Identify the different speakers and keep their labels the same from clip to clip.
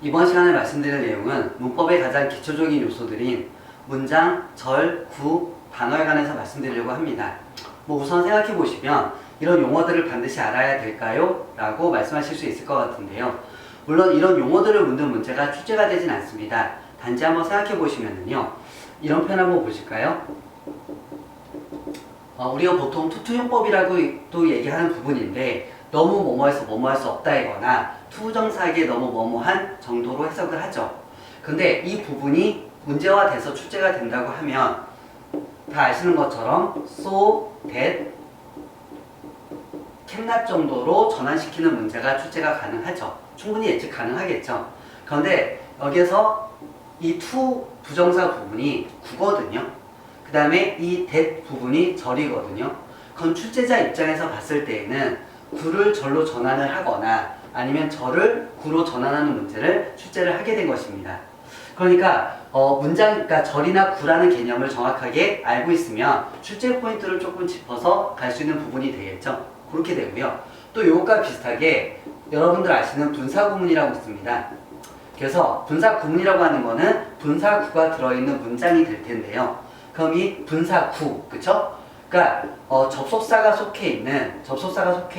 Speaker 1: 이번 시간에 말씀드릴 내용은 문법의 가장 기초적인 요소들인 문장, 절, 구, 단어에 관해서 말씀드리려고 합니다. 우선 생각해 보시면 이런 용어들을 반드시 알아야 될까요? 라고 말씀하실 수 있을 것 같은데요. 물론 이런 용어들을 묻는 문제가 출제가 되진 않습니다. 단지 한번 생각해 보시면요. 이런 표현 한번 보실까요? 우리가 보통 투투용법이라고 또 얘기하는 부분인데 너무 뭐뭐해서 뭐뭐할 수 없다이거나 투부정사에게 너무 뭐뭐한 정도로 해석을 하죠. 근데 이 부분이 문제화돼서 출제가 된다고 하면 다 아시는 것처럼 so, that, cannot 정도로 전환시키는 문제가 출제가 가능하죠. 충분히 예측 가능하겠죠. 그런데 여기에서 이 to 부정사 부분이 구거든요. 그 다음에 이 that 부분이 절이거든요. 그럼 출제자 입장에서 봤을 때에는 구를 절로 전환을 하거나 아니면 절을 구로 전환하는 문제를 출제를 하게 된 것입니다. 그러니까 그러니까 절이나 구라는 개념을 정확하게 알고 있으면 출제 포인트를 조금 짚어서 갈 수 있는 부분이 되겠죠. 그렇게 되고요. 또 이것과 비슷하게 여러분들 아시는 분사구문이라고 있습니다. 그래서 분사구문이라고 하는 거는 분사구가 들어있는 문장이 될 텐데요. 그럼 이 분사구, 그쵸? 그러니까 접속사가 속해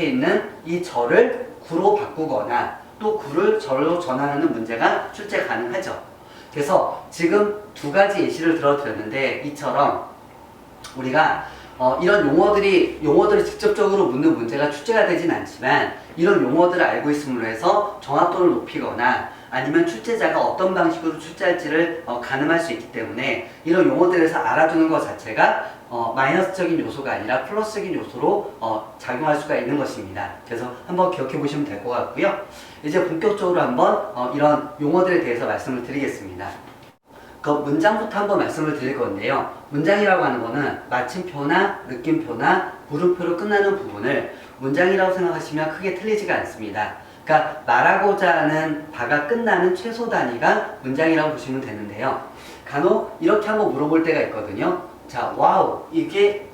Speaker 1: 있는 이 절을 구로 바꾸거나 또 구를 절로 전환하는 문제가 출제 가능하죠. 그래서 지금 두 가지 예시를 들어드렸는데 이처럼 우리가 이런 용어들을 직접적으로 묻는 문제가 출제가 되진 않지만 이런 용어들을 알고 있음으로 해서 정확도를 높이거나 아니면 출제자가 어떤 방식으로 출제할지를 가늠할 수 있기 때문에 이런 용어들에서 알아두는 것 자체가 마이너스적인 요소가 아니라 플러스적인 요소로 작용할 수가 있는 것입니다. 그래서 한번 기억해 보시면 될 것 같고요. 이제 본격적으로 한번 이런 용어들에 대해서 말씀을 드리겠습니다. 그 문장부터 한번 말씀을 드릴 건데요. 문장이라고 하는 거는 마침표나 느낌표나 물음표로 끝나는 부분을 문장이라고 생각하시면 크게 틀리지가 않습니다. 그러니까 말하고자 하는 바가 끝나는 최소 단위가 문장이라고 보시면 되는데요. 간혹 이렇게 한번 물어볼 때가 있거든요. 자, 와우, 이게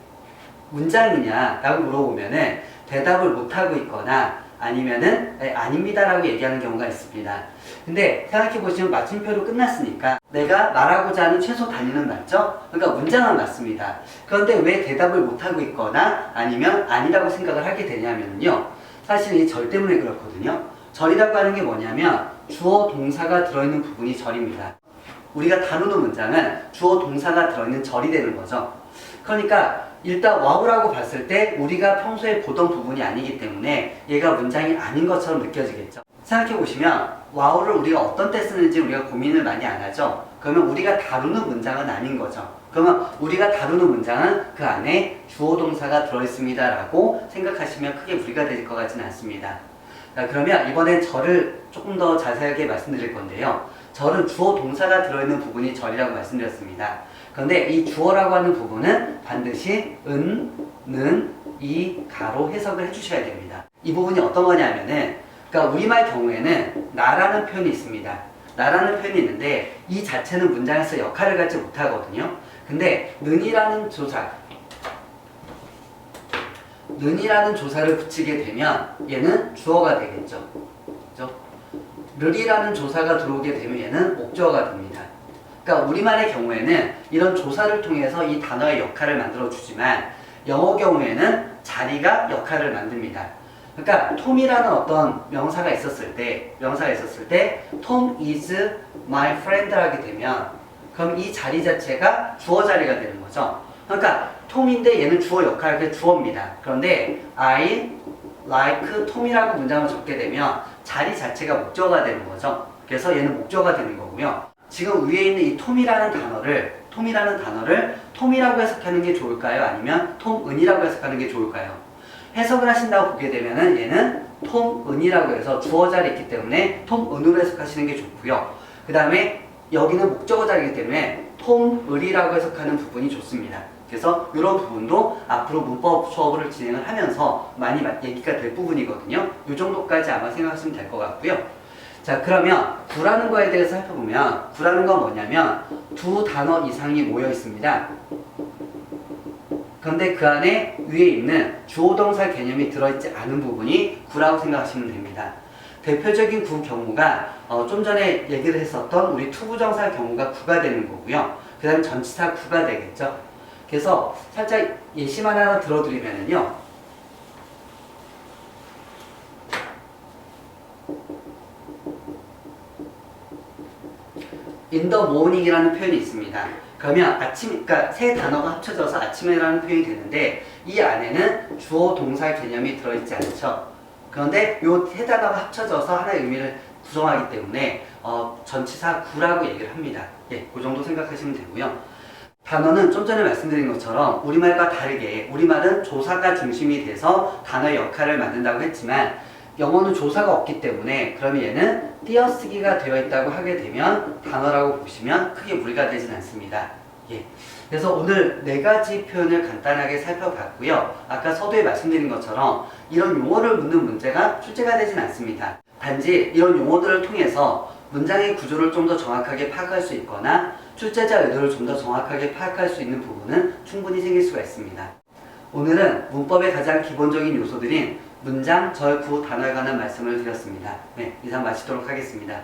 Speaker 1: 문장이냐? 라고 물어보면은 대답을 못하고 있거나 아니면은 아닙니다 라고 얘기하는 경우가 있습니다. 근데 생각해 보시면 마침표로 끝났으니까 내가 말하고자 하는 최소 단위는 맞죠? 그러니까 문장은 맞습니다. 그런데 왜 대답을 못하고 있거나 아니면 아니라고 생각을 하게 되냐면요. 사실 이 절 때문에 그렇거든요. 절이라고 하는 게 뭐냐면 주어 동사가 들어있는 부분이 절입니다. 우리가 다루는 문장은 주어 동사가 들어있는 절이 되는 거죠. 그러니까 일단 와우라고 봤을 때 우리가 평소에 보던 부분이 아니기 때문에 얘가 문장이 아닌 것처럼 느껴지겠죠. 생각해 보시면 와우를 우리가 어떤 때 쓰는지 우리가 고민을 많이 안 하죠. 그러면 우리가 다루는 문장은 아닌 거죠. 그러면 우리가 다루는 문장은 그 안에 주어 동사가 들어있습니다 라고 생각하시면 크게 무리가 될 것 같지는 않습니다. 자, 그러면 이번엔 절을 조금 더 자세하게 말씀드릴 건데요. 절은 주어 동사가 들어있는 부분이 절이라고 말씀드렸습니다. 그런데 이 주어라고 하는 부분은 반드시 은, 는, 이, 가로 해석을 해주셔야 됩니다. 이 부분이 어떤 거냐면은 그러니까 우리말 경우에는 나라는 표현이 있습니다. 나라는 표현이 있는데 이 자체는 문장에서 역할을 갖지 못하거든요. 근데 는이라는 조사를 붙이게 되면 얘는 주어가 되겠죠. 그죠? 르리라는 조사가 들어오게 되면 얘는 목적어가 됩니다. 그러니까 우리말의 경우에는 이런 조사를 통해서 이 단어의 역할을 만들어 주지만 영어 경우에는 자리가 역할을 만듭니다. 그러니까 톰이라는 어떤 명사가 있었을 때 Tom is my friend 하게 되면 그럼 이 자리 자체가 주어 자리가 되는 거죠. 그러니까 톰인데 얘는 주어 역할이 주어입니다. 그런데 I like Tom이라고 문장을 적게 되면 자리 자체가 목적어가 되는 거죠. 그래서 얘는 목적어가 되는 거고요. 지금 위에 있는 이 톰이라는 단어를 톰이라고 해석하는 게 좋을까요? 아니면 톰은이라고 해석하는 게 좋을까요? 해석을 하신다고 보게 되면은 얘는 톰은이라고 해서 주어 자리에 있기 때문에 톰은으로 해석하시는 게 좋고요. 그 다음에 여기는 목적어 자리이기 때문에 톰을이라고 해석하는 부분이 좋습니다. 그래서 이런 부분도 앞으로 문법 수업을 진행을 하면서 많이 얘기가 될 부분이거든요. 이 정도까지 아마 생각하시면 될 것 같고요. 자, 그러면 구라는 거에 대해서 살펴보면 구라는 건 뭐냐면 두 단어 이상이 모여 있습니다. 그런데 그 안에 위에 있는 주어 동사 개념이 들어있지 않은 부분이 구라고 생각하시면 됩니다. 대표적인 구 경우가 좀 전에 얘기를 했었던 우리 투부정사 경우가 구가 되는 거고요. 그 다음에 전치사 구가 되겠죠. 그래서 살짝 예시만 하나 들어드리면은요. in the morning이라는 표현이 있습니다. 그러면 아침, 그러니까 세 단어가 합쳐져서 아침에라는 표현이 되는데 이 안에는 주어 동사 개념이 들어있지 않죠. 그런데 이 세 단어가 합쳐져서 하나의 의미를 구성하기 때문에 전치사 구라고 얘기를 합니다. 예, 그 정도 생각하시면 되고요. 단어는 좀 전에 말씀드린 것처럼 우리말과 다르게 우리말은 조사가 중심이 돼서 단어의 역할을 만든다고 했지만 영어는 조사가 없기 때문에 그러면 얘는 띄어쓰기가 되어 있다고 하게 되면 단어라고 보시면 크게 무리가 되진 않습니다. 예. 그래서 오늘 4가지 표현을 간단하게 살펴봤고요. 아까 서두에 말씀드린 것처럼 이런 용어를 묻는 문제가 출제가 되진 않습니다. 단지 이런 용어들을 통해서 문장의 구조를 좀 더 정확하게 파악할 수 있거나 출제자 의도를 좀 더 정확하게 파악할 수 있는 부분은 충분히 생길 수가 있습니다. 오늘은 문법의 가장 기본적인 요소들인 문장, 절, 구, 단어에 관한 말씀을 드렸습니다. 네, 이상 마치도록 하겠습니다.